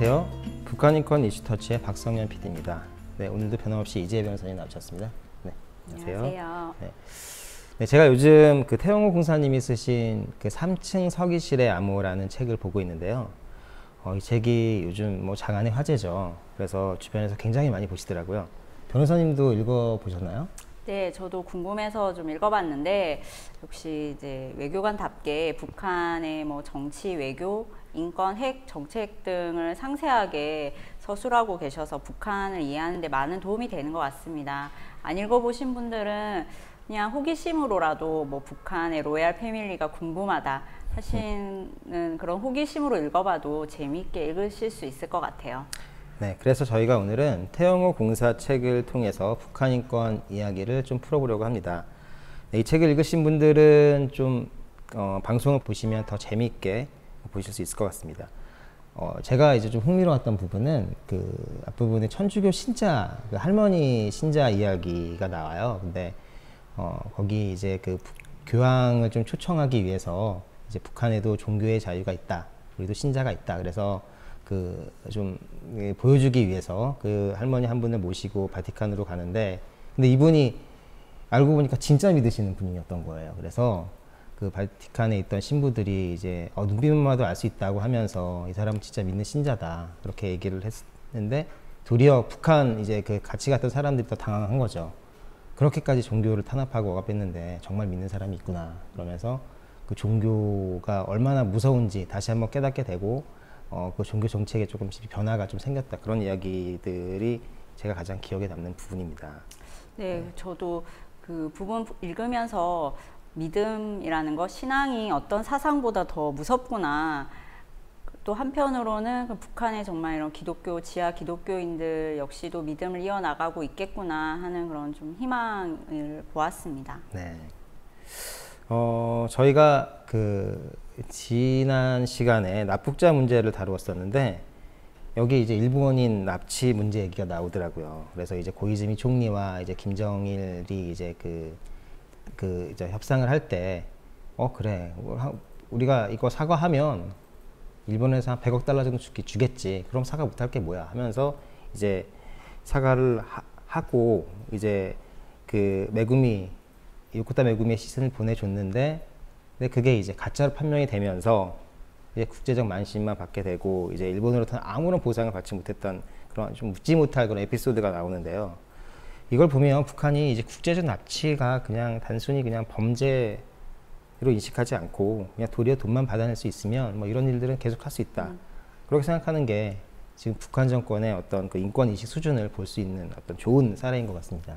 안녕하세요. 북한인권 이슈터치의 박성현 PD입니다. 네, 오늘도 변함없이 이재혜 변호사님 나오셨습니다. 네, 안녕하세요. 안녕하세요. 네, 제가 요즘 그 태영호 공사님이 쓰신 그 3층 서기실의 암호라는 책을 보고 있는데요. 이 책이 요즘 뭐 장안의 화제죠. 그래서 주변에서 굉장히 많이 보시더라고요. 변호사님도 읽어보셨나요? 네, 저도 궁금해서 좀 읽어봤는데 역시 이제 외교관답게 북한의 뭐 정치, 외교, 인권, 핵, 정책 등을 상세하게 서술하고 계셔서 북한을 이해하는 데 많은 도움이 되는 것 같습니다. 안 읽어보신 분들은 그냥 호기심으로라도 뭐 북한의 로얄 패밀리가 궁금하다 하시는 그런 호기심으로 읽어봐도 재미있게 읽으실 수 있을 것 같아요. 네, 그래서 저희가 오늘은 태영호 공사 책을 통해서 북한 인권 이야기를 좀 풀어보려고 합니다. 네, 이 책을 읽으신 분들은 좀 방송을 보시면 더 재미있게 보실 수 있을 것 같습니다. 제가 이제 좀 흥미로웠던 부분은 그 앞부분에 천주교 신자, 그 할머니 신자 이야기가 나와요. 근데 거기 이제 그 교황을 좀 초청하기 위해서 이제 북한에도 종교의 자유가 있다, 우리도 신자가 있다. 그래서 그 좀 보여주기 위해서 그 할머니 한 분을 모시고 바티칸으로 가는데, 근데 이분이 알고 보니까 진짜 믿으시는 분이었던 거예요. 그래서 그 바티칸에 있던 신부들이 이제 눈빛만 봐도 알 수 있다고 하면서 이 사람은 진짜 믿는 신자다, 그렇게 얘기를 했는데 도리어 북한 이제 그 같이 갔던 사람들이 더 당황한 거죠. 그렇게까지 종교를 탄압하고 억압했는데 정말 믿는 사람이 있구나, 그러면서 그 종교가 얼마나 무서운지 다시 한번 깨닫게 되고 그 종교 정책에 조금씩 변화가 좀 생겼다, 그런 이야기들이 제가 가장 기억에 남는 부분입니다. 네, 저도 그 부분 읽으면서 믿음이라는 것, 신앙이 어떤 사상보다 더 무섭구나. 또 한편으로는 그 북한의 정말 이런 기독교, 지하 기독교인들 역시도 믿음을 이어나가고 있겠구나 하는 그런 좀 희망을 보았습니다. 네. 저희가 그 지난 시간에 납북자 문제를 다루었었는데 여기 이제 일본인 납치 문제 얘기가 나오더라고요. 그래서 이제 고이즈미 총리와 이제 김정일이 이제 이제 협상을 할 때 그래, 우리가 이거 사과하면 일본에서 한 100억 달러 정도 주겠지. 그럼 사과 못할 게 뭐야 하면서 이제 사과를 하고 이제 그 요코타 메구미의 시신을 보내줬는데, 근데 그게 이제 가짜로 판명이 되면서 이제 국제적 만신만 받게 되고 이제 일본으로부터는 아무런 보상을 받지 못했던 그런 좀 묻지 못할 그런 에피소드가 나오는데요. 이걸 보면 북한이 이제 국제적 납치가 그냥 단순히 그냥 범죄로 인식하지 않고 그냥 도리어 돈만 받아낼 수 있으면 뭐 이런 일들은 계속 할 수 있다, 그렇게 생각하는 게 지금 북한 정권의 어떤 그 인권 인식 수준을 볼 수 있는 어떤 좋은 사례인 것 같습니다.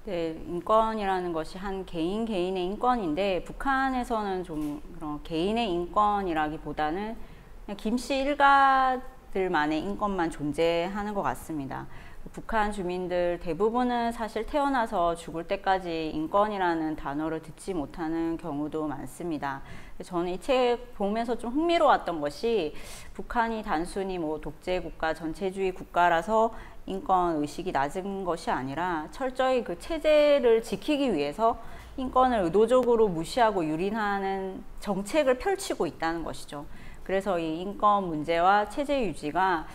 네, 인권이라는 것이 한 개인의 인권인데 북한에서는 좀 그런 개인의 인권이라기보다는 그냥 김씨 일가들만의 인권만 존재하는 것 같습니다. 북한 주민들 대부분은 사실 태어나서 죽을 때까지 인권이라는 단어를 듣지 못하는 경우도 많습니다. 저는 이 책 보면서 좀 흥미로웠던 것이 북한이 단순히 뭐 독재 국가, 전체주의 국가라서 인권 의식이 낮은 것이 아니라 철저히 그 체제를 지키기 위해서 인권을 의도적으로 무시하고 유린하는 정책을 펼치고 있다는 것이죠. 그래서 이 인권 문제와 체제 유지가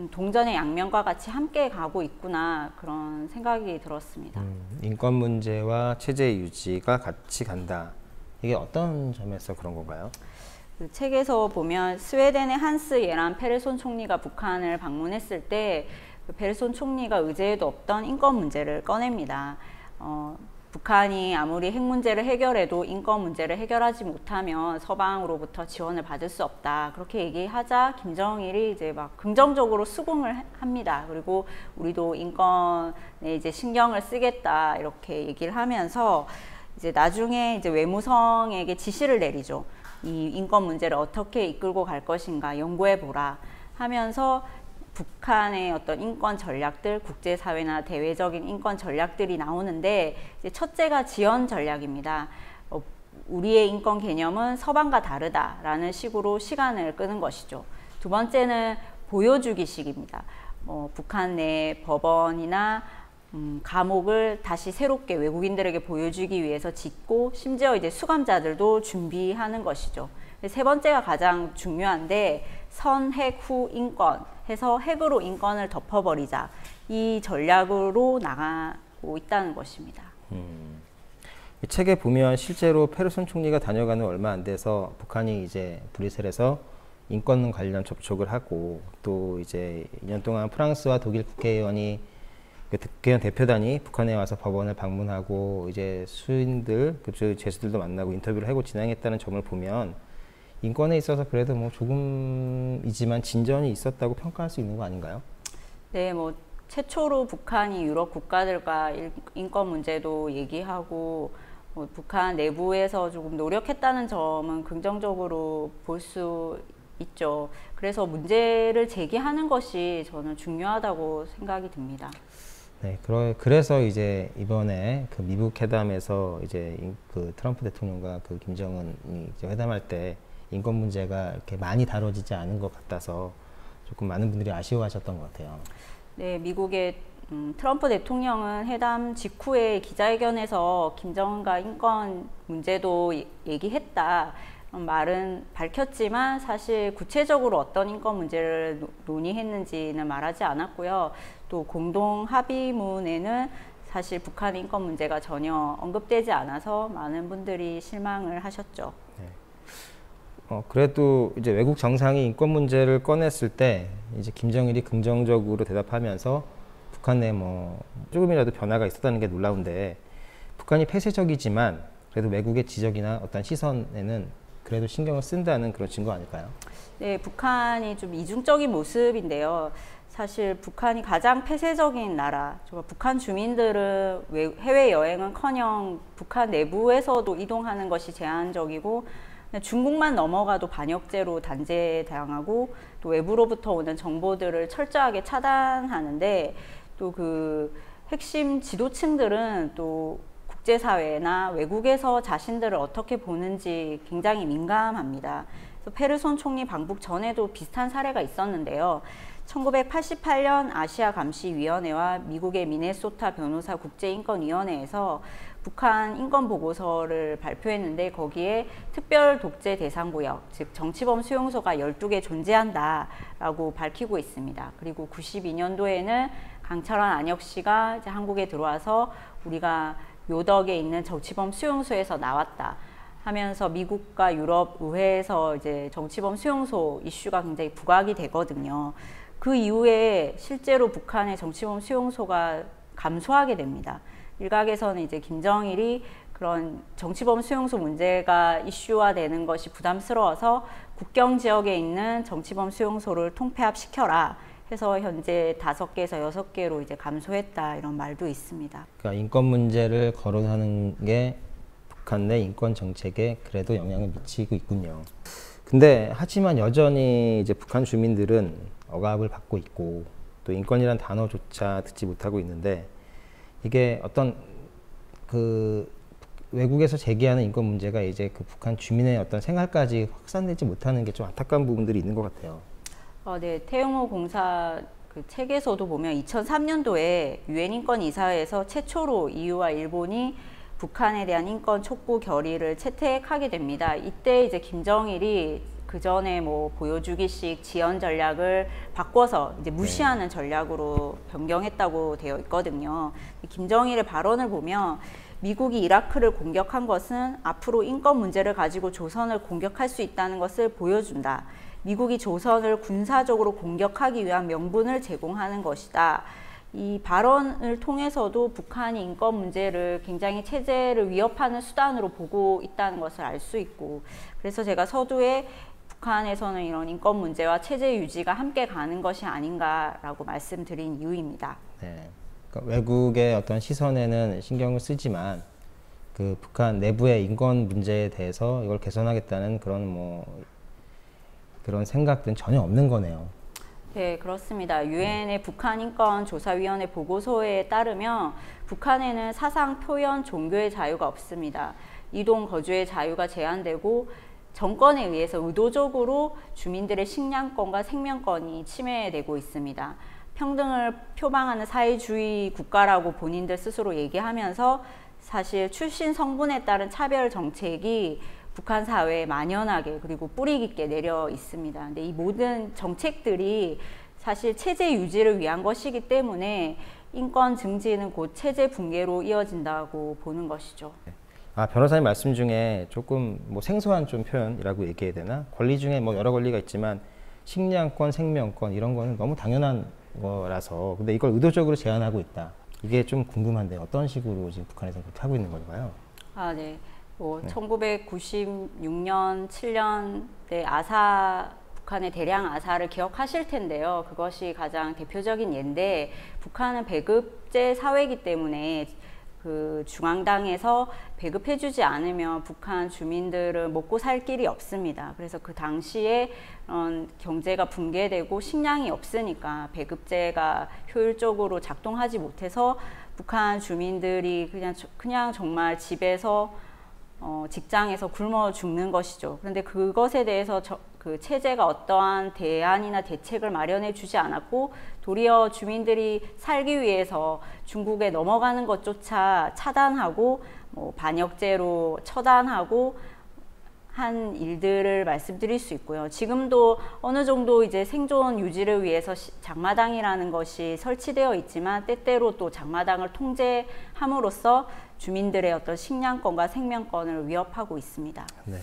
동전의 양면과 같이 함께 가고 있구나, 그런 생각이 들었습니다. 인권 문제와 체제 유지가 같이 간다. 이게 어떤 점에서 그런 건가요? 그 책에서 보면 스웨덴의 한스 예란 페르손 총리가 북한을 방문했을 때 그 페르손 총리가 의제에도 없던 인권 문제를 꺼냅니다. 북한이 아무리 핵 문제를 해결해도 인권 문제를 해결하지 못하면 서방으로부터 지원을 받을 수 없다, 그렇게 얘기하자 김정일이 이제 막 긍정적으로 수긍을 합니다. 그리고 우리도 인권에 이제 신경을 쓰겠다, 이렇게 얘기를 하면서 이제 나중에 이제 외무성에게 지시를 내리죠. 이 인권 문제를 어떻게 이끌고 갈 것인가 연구해 보라 하면서 북한의 어떤 인권 전략들, 국제사회나 대외적인 인권 전략들이 나오는데, 이제 첫째가 지연 전략입니다. 우리의 인권 개념은 서방과 다르다라는 식으로 시간을 끄는 것이죠. 두 번째는 보여주기식입니다. 북한 내 법원이나 감옥을 다시 새롭게 외국인들에게 보여주기 위해서 짓고, 심지어 이제 수감자들도 준비하는 것이죠. 세 번째가 가장 중요한데, 선핵 후 인권 해서 핵으로 인권을 덮어버리자 이 전략으로 나가고 있다는 것입니다. 이 책에 보면 실제로 페르손 총리가 다녀가는 얼마 안 돼서 북한이 이제 브뤼셀에서 인권 관련 접촉을 하고 또 이제 2년 동안 프랑스와 독일 국회의원이 그 국회의원 대표단이 북한에 와서 법원을 방문하고 이제 수인들, 그 죄수들도 만나고 인터뷰를 하고 진행했다는 점을 보면 인권에 있어서 그래도 뭐 조금이지만 진전이 있었다고 평가할 수 있는 거 아닌가요? 네, 뭐 최초로 북한이 유럽 국가들과 인권 문제도 얘기하고 북한 내부에서 조금 노력했다는 점은 긍정적으로 볼 수 있죠. 그래서 문제를 제기하는 것이 저는 중요하다고 생각이 듭니다. 네, 그래서 이제 이번에 그 미국 회담에서 이제 그 트럼프 대통령과 그 김정은이 이제 회담할 때 인권 문제가 이렇게 많이 다뤄지지 않은 것 같아서 조금 많은 분들이 아쉬워하셨던 것 같아요. 네, 미국의 트럼프 대통령은 회담 직후에 기자회견에서 김정은과 인권 문제도 얘기했다. 말은 밝혔지만 사실 구체적으로 어떤 인권 문제를 논의했는지는 말하지 않았고요. 또 공동 합의문에는 사실 북한 인권 문제가 전혀 언급되지 않아서 많은 분들이 실망을 하셨죠. 네. 그래도 이제 외국 정상이 인권 문제를 꺼냈을 때 이제 김정일이 긍정적으로 대답하면서 북한에 뭐 조금이라도 변화가 있었다는 게 놀라운데 북한이 폐쇄적이지만 그래도 외국의 지적이나 어떤 시선에는 그래도 신경을 쓴다는 그런 증거 아닐까요? 네, 북한이 좀 이중적인 모습인데요. 사실 북한이 가장 폐쇄적인 나라, 북한 주민들은 해외여행은커녕 북한 내부에서도 이동하는 것이 제한적이고 중국만 넘어가도 반역죄로 단죄당하고 또 외부로부터 오는 정보들을 철저하게 차단하는데 또 그 핵심 지도층들은 또 국제사회나 외국에서 자신들을 어떻게 보는지 굉장히 민감합니다. 그래서 페르손 총리 방북 전에도 비슷한 사례가 있었는데요. 1988년 아시아감시위원회와 미국의 미네소타 변호사 국제인권위원회에서 북한 인권보고서를 발표했는데 거기에 특별 독재 대상구역, 즉 정치범 수용소가 12개 존재한다라고 밝히고 있습니다. 그리고 92년도에는 강철환 안혁 씨가 이제 한국에 들어와서 우리가 요덕에 있는 정치범 수용소에서 나왔다 하면서 미국과 유럽 의회에서 이제 정치범 수용소 이슈가 굉장히 부각이 되거든요. 그 이후에 실제로 북한의 정치범 수용소가 감소하게 됩니다. 일각에서는 이제 김정일이 그런 정치범 수용소 문제가 이슈화되는 것이 부담스러워서 국경 지역에 있는 정치범 수용소를 통폐합시켜라 해서 현재 5개에서 6개로 이제 감소했다 이런 말도 있습니다. 그러니까 인권 문제를 거론하는 게 북한 내 인권 정책에 그래도 영향을 미치고 있군요. 근데 하지만 여전히 이제 북한 주민들은 억압을 받고 있고 또 인권이란 단어조차 듣지 못하고 있는데 이게 어떤 그 외국에서 제기하는 인권 문제가 이제 그 북한 주민의 어떤 생활까지 확산되지 못하는 게 좀 안타까운 부분들이 있는 것 같아요. 네, 태영호 공사 그 책에서도 보면 2003년도에 유엔 인권 이사회에서 최초로 EU와 일본이 북한에 대한 인권 촉구 결의를 채택하게 됩니다. 이때 이제 김정일이 그 전에 뭐 보여주기식 지연 전략을 바꿔서 이제 무시하는 전략으로 변경했다고 되어 있거든요. 김정일의 발언을 보면 미국이 이라크를 공격한 것은 앞으로 인권 문제를 가지고 조선을 공격할 수 있다는 것을 보여준다. 미국이 조선을 군사적으로 공격하기 위한 명분을 제공하는 것이다. 이 발언을 통해서도 북한이 인권 문제를 굉장히 체제를 위협하는 수단으로 보고 있다는 것을 알 수 있고, 그래서 제가 서두에 북한에서는 이런 인권 문제와 체제 유지가 함께 가는 것이 아닌가라고 말씀드린 이유입니다. 네. 그러니까 외국의 어떤 시선에는 신경을 쓰지만 그 북한 내부의 인권 문제에 대해서 이걸 개선하겠다는 그런 생각들은 전혀 없는 거네요. 네, 그렇습니다. 유엔의 북한 인권 조사위원회 보고서에 따르면 북한에는 사상, 표현, 종교의 자유가 없습니다. 이동, 거주의 자유가 제한되고 정권에 의해서 의도적으로 주민들의 식량권과 생명권이 침해되고 있습니다. 평등을 표방하는 사회주의 국가라고 본인들 스스로 얘기하면서 사실 출신 성분에 따른 차별 정책이 북한 사회에 만연하게 그리고 뿌리 깊게 내려 있습니다. 근데 이 모든 정책들이 사실 체제 유지를 위한 것이기 때문에 인권 증진은 곧 체제 붕괴로 이어진다고 보는 것이죠. 변호사님 말씀 중에 조금 뭐 생소한 좀 표현이라고 얘기해야 되나? 권리 중에 뭐 여러 권리가 있지만 식량권, 생명권 이런 거는 너무 당연한 거라서 근데 이걸 의도적으로 제한하고 있다. 이게 좀 궁금한데 어떤 식으로 지금 북한에서 그렇게 하고 있는 걸까요? 네. 1996년, 7년 때 북한의 대량 아사를 기억하실 텐데요. 그것이 가장 대표적인 예인데 북한은 배급제 사회이기 때문에 그 중앙당에서 배급해주지 않으면 북한 주민들은 먹고 살 길이 없습니다. 그래서 그 당시에 경제가 붕괴되고 식량이 없으니까 배급제가 효율적으로 작동하지 못해서 북한 주민들이 그냥 정말 집에서 직장에서 굶어 죽는 것이죠. 그런데 그것에 대해서 그 체제가 어떠한 대안이나 대책을 마련해 주지 않았고 도리어 주민들이 살기 위해서 중국에 넘어가는 것조차 차단하고 반역죄로 처단하고 한 일들을 말씀드릴 수 있고요. 지금도 어느 정도 이제 생존 유지를 위해서 장마당이라는 것이 설치되어 있지만 때때로 또 장마당을 통제함으로써 주민들의 어떤 식량권과 생명권을 위협하고 있습니다. 네.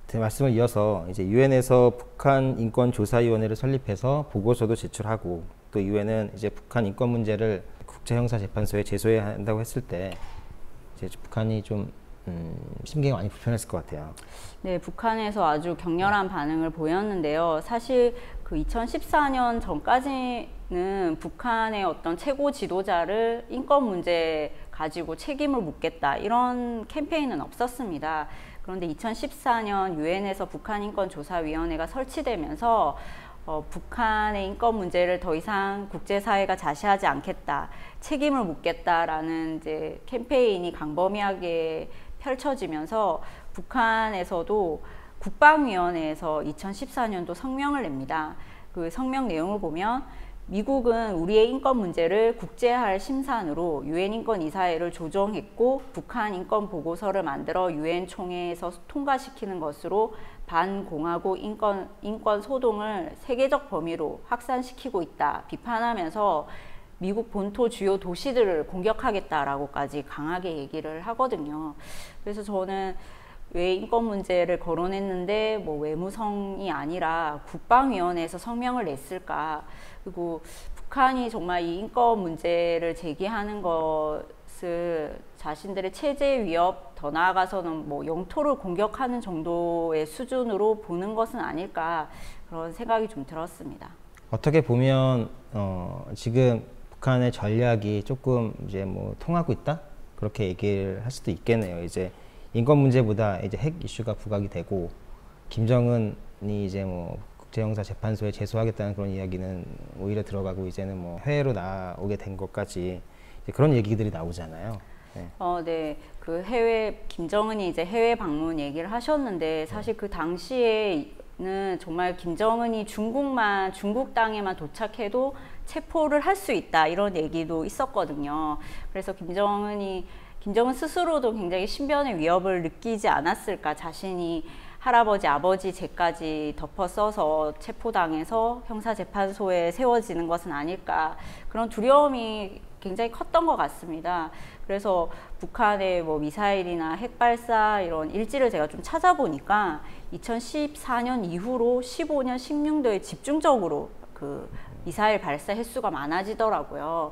제 말씀을 이어서 이제 유엔에서 북한 인권조사위원회를 설립해서 보고서도 제출하고 또 유엔은 이제 북한 인권 문제를 국제형사재판소에 제소해야 한다고 했을 때 이제 북한이 좀 심경이 많이 불편했을 것 같아요. 네, 북한에서 아주 격렬한 반응을 보였는데요. 사실 그 2014년 전까지는 북한의 어떤 최고 지도자를 인권 문제 가지고 책임을 묻겠다 이런 캠페인은 없었습니다. 그런데 2014년 유엔에서 북한인권조사위원회가 설치되면서 북한의 인권 문제를 더 이상 국제사회가 자시하지 않겠다, 책임을 묻겠다라는 이제 캠페인이 광범위하게 펼쳐지면서 북한에서도 국방위원회에서 2014년도 성명을 냅니다. 그 성명 내용을 보면 미국은 우리의 인권 문제를 국제화할 심산으로 유엔 인권 이사회를 조정했고 북한 인권 보고서를 만들어 유엔 총회에서 통과시키는 것으로 반공화국 인권 소동을 세계적 범위로 확산시키고 있다 비판하면서 미국 본토 주요 도시들을 공격하겠다라고까지 강하게 얘기를 하거든요. 그래서 저는 왜 인권 문제를 거론했는데 외무성이 아니라 국방위원회에서 성명을 냈을까? 그리고 북한이 정말 이 인권 문제를 제기하는 것을 자신들의 체제 위협, 더 나아가서는 영토를 공격하는 정도의 수준으로 보는 것은 아닐까 그런 생각이 좀 들었습니다. 어떻게 보면 지금 북한의 전략이 조금 이제 통하고 있다 그렇게 얘기를 할 수도 있겠네요. 이제 인권 문제보다 이제 핵 이슈가 부각이 되고 김정은이 이제 국제형사재판소에 제소하겠다는 그런 이야기는 오히려 들어가고 이제는 해외로 나오게 된 것까지 이제 그런 얘기들이 나오잖아요. 네. 네. 그 김정은이 이제 해외 방문 얘기를 하셨는데 사실 그 당시에는 정말 김정은이 중국 땅에만 도착해도 체포를 할 수 있다 이런 얘기도 있었거든요. 그래서 김정은 스스로도 굉장히 신변의 위협을 느끼지 않았을까. 자신이 할아버지, 아버지 죄까지 덮어 써서 체포당해서 형사재판소에 세워지는 것은 아닐까. 그런 두려움이 굉장히 컸던 것 같습니다. 그래서 북한의 미사일이나 핵발사 이런 일지를 제가 좀 찾아보니까 2014년 이후로 15년, 16년도에 집중적으로 그 미사일 발사 횟수가 많아지더라고요.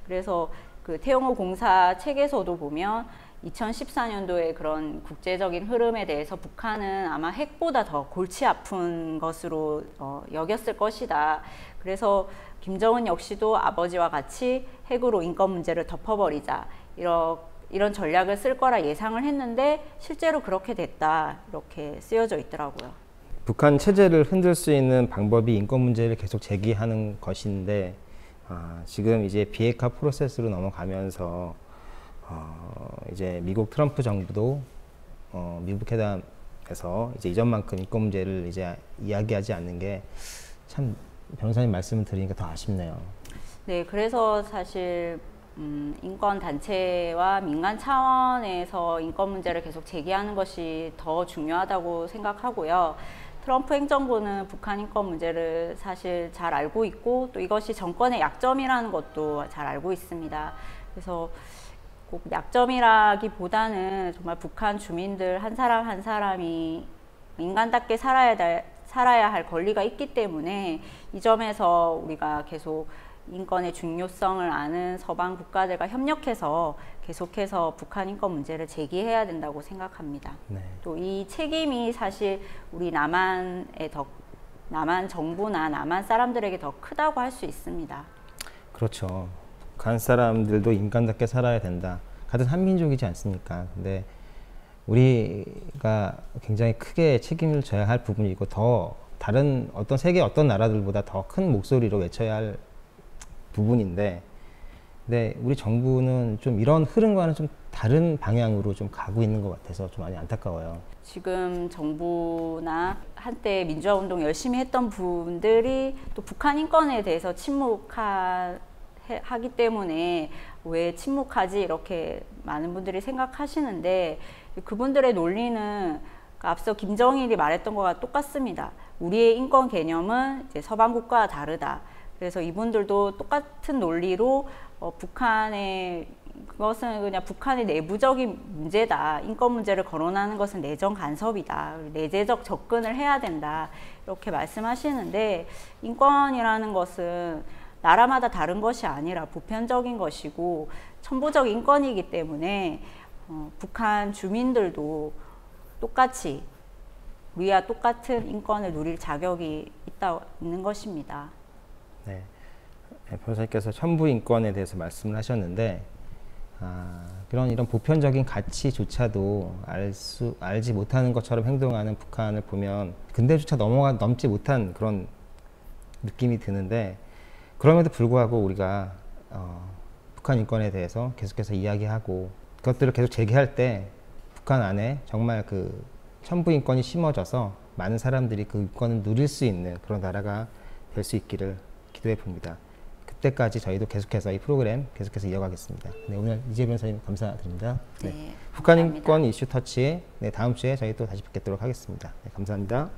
그래서 그 태영호 공사 책에서도 보면 2014년도에 그런 국제적인 흐름에 대해서 북한은 아마 핵보다 더 골치 아픈 것으로 여겼을 것이다. 그래서 김정은 역시도 아버지와 같이 핵으로 인권 문제를 덮어버리자 이런 전략을 쓸 거라 예상을 했는데 실제로 그렇게 됐다 이렇게 쓰여져 있더라고요. 북한 체제를 흔들 수 있는 방법이 인권 문제를 계속 제기하는 것인데 지금 이제 비핵화 프로세스로 넘어가면서 이제 미국 트럼프 정부도 미국 회담에서 이제 이전만큼 인권 문제를 이제 이야기하지 않는 게 참 변호사님 말씀을 드리니까 더 아쉽네요. 네, 그래서 사실 인권 단체와 민간 차원에서 인권 문제를 계속 제기하는 것이 더 중요하다고 생각하고요. 트럼프 행정부는 북한 인권 문제를 사실 잘 알고 있고 또 이것이 정권의 약점이라는 것도 잘 알고 있습니다. 그래서 꼭 약점이라기보다는 정말 북한 주민들 한 사람 한 사람이 인간답게 살아야 할 권리가 있기 때문에 이 점에서 우리가 계속 인권의 중요성을 아는 서방 국가들과 협력해서 계속해서 북한 인권 문제를 제기해야 된다고 생각합니다. 네. 또 이 책임이 사실 우리 남한 정부나 남한 사람들에게 더 크다고 할 수 있습니다. 그렇죠. 북한 사람들도 인간답게 살아야 된다. 같은 한민족이지 않습니까? 근데 우리가 굉장히 크게 책임을 져야 할 부분이고 더 다른 세계 어떤 나라들보다 더 큰 목소리로 외쳐야 할 부분인데, 근데 우리 정부는 좀 이런 흐름과는 좀 다른 방향으로 좀 가고 있는 것 같아서 좀 많이 안타까워요. 지금 정부나 한때 민주화 운동 열심히 했던 분들이 또 북한 인권에 대해서 침묵하기 때문에 왜 침묵하지 이렇게 많은 분들이 생각하시는데, 그분들의 논리는 앞서 김정일이 말했던 것과 똑같습니다. 우리의 인권 개념은 이제 서방 국가와 다르다. 그래서 이분들도 똑같은 논리로 그것은 그냥 북한의 내부적인 문제다. 인권 문제를 거론하는 것은 내정 간섭이다. 내재적 접근을 해야 된다. 이렇게 말씀하시는데, 인권이라는 것은 나라마다 다른 것이 아니라 보편적인 것이고 천부적 인권이기 때문에 북한 주민들도 똑같이 우리와 똑같은 인권을 누릴 자격이 있는 것입니다. 네. 변호사님께서 천부 인권에 대해서 말씀을 하셨는데, 이런 보편적인 가치조차도 알지 못하는 것처럼 행동하는 북한을 보면 근대조차 넘지 못한 그런 느낌이 드는데, 그럼에도 불구하고 우리가 북한 인권에 대해서 계속해서 이야기하고 그것들을 계속 제기할 때 북한 안에 정말 그 천부 인권이 심어져서 많은 사람들이 그 인권을 누릴 수 있는 그런 나라가 될 수 있기를 기도해 봅니다. 그때까지 저희도 계속해서 이 프로그램 계속해서 이어가겠습니다. 네, 오늘 이재 변호사님 감사드립니다. 네, 북한 감사합니다. 인권 이슈 터치, 다음 주에 저희 또 다시 뵙도록 하겠습니다. 네, 감사합니다.